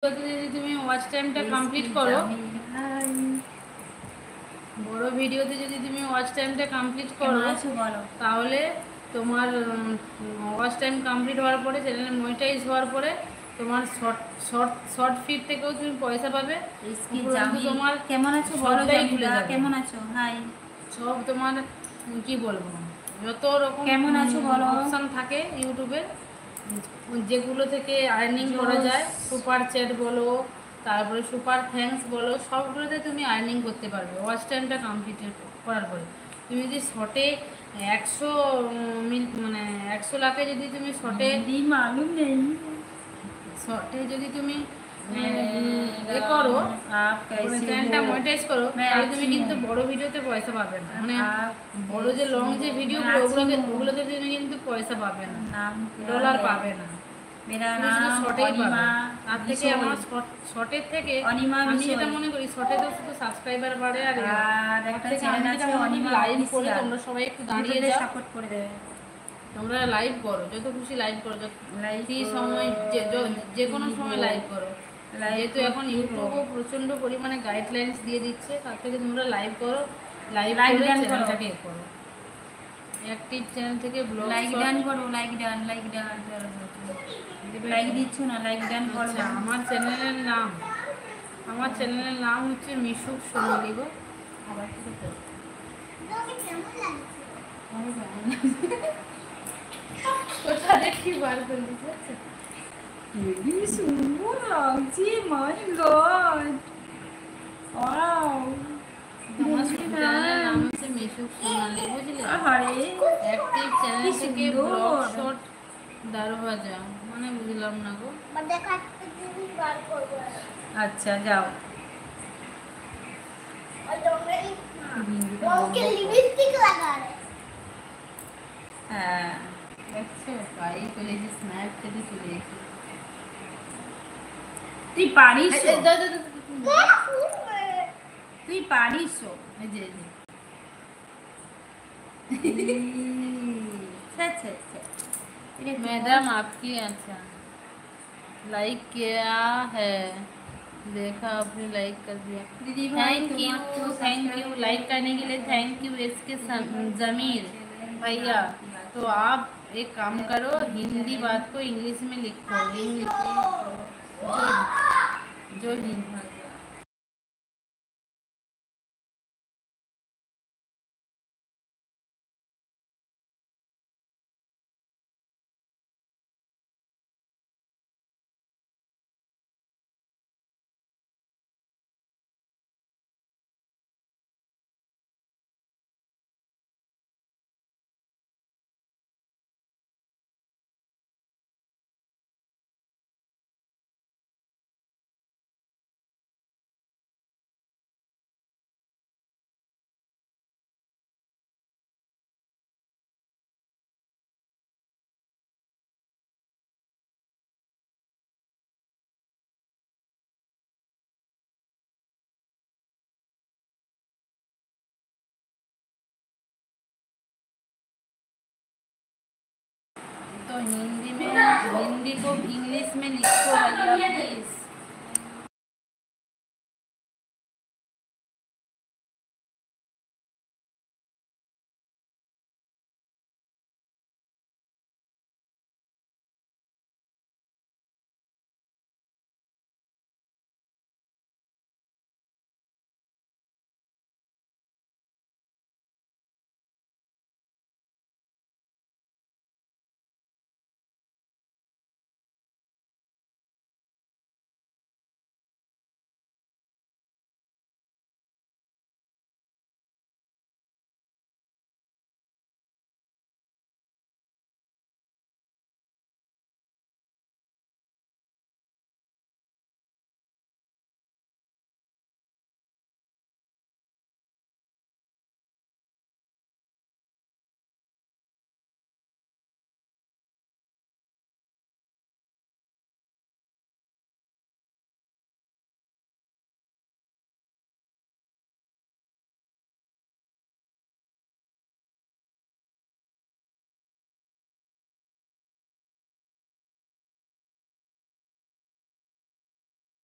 যদি তুমি ওয়াচ টাইমটা কমপ্লিট করো, বড় ভিডিওতে যদি তুমি ওয়াচ টাইমটা কমপ্লিট করো তাহলে তোমার ওয়াচ টাইম কমপ্লিট হওয়ার পরে চ্যানেলে মনিটাইজ হওয়ার পরে তোমার শর্ট ফিড থেকেও তুমি পয়সা পাবে। তোমার কেমন আছো বলো, কেমন আছো? হাই, সব তোমার কি বলবো, যত রকম কেমন আছো বলো অপশন থাকে ইউটিউবে, যেগুলো থেকে আর্নিং করা যায়, সুপার চ্যাট বলো, তারপরে সুপার থ্যাঙ্কস বলো, সবগুলোতে তুমি আর্নিং করতে পারবে ওয়াচ টাইমটা কমপ্লিট করার পরে। তুমি যদি শর্টে 100 লাখে যদি তুমি শর্টে যদি তুমি করো, চ্যানেলটা মনিটাইজ করো, তাহলে তুমি কিন্তু বড় ভিডিওতে পয়সা পাবে না। মানে বড় যে লং যে ভিডিওগুলো, ওগুলোতে তুমি কিন্তু পয়সা পাবে না, ডলার পাবে না। তার থেকে আমার শর্টের থেকে আমি যেটা মনে করি, শর্টে তো শুধু সাবস্ক্রাইবার বাড়ে। আর লাইভ করে তোমরা সবাই একটু দাঁড়িয়ে যাও, সাপোর্ট করে দেবে। তোমরা লাইভ করো, যত খুশি লাইভ করো, সময় যে কোনো সময় লাইভ করো। যেহেতু এখন ইউটিউবও প্রচন্ড পরিমাণে গাইডলাইন্স দিয়ে দিচ্ছে, তার থেকে তোমরা লাইভ করো, লাইভ করে চ্যানেলটাকে করো। অ্যাক্টিভ চ্যানেল থেকে ব্লগ লাইক ডান করো, লাইক ডান লাইক দিচ্ছ না, লাইক ডান করো। আমার চ্যানেলের নাম হচ্ছে মিশুক সোনালি গো। আবার কোথা দেখি বার করে দিচ্ছে, হেবি সুন্দর লাগছে, মাই গড, ওয়াও। আমার চ্যানেলের নাম হচ্ছে মিশুক সোনালি, বুঝলে? অ্যাক্টিভ চ্যানেল থেকে ব্লগ শট দারওয়াজা, মানে বুঝলাম না গো। আচ্ছা যাও। হ্যাঁ দেখছো, পাই চলে এসে স্ন্যাপ থেকে চলে এসে। তুই পারিস, তুই পারিস। मैडम आपकी अच्छा लाइक किया है, देखा आपने लाइक कर दिया। दीदी थैंक यू लाइक करने के लिए, थैंक यू इसके जमीर भैया। तो आप एक काम करो, हिंदी बात को इंग्लिश में लिखो, जो हिंदी। तो हिंदी को इंग्लिश में लिखो भैया प्लीज।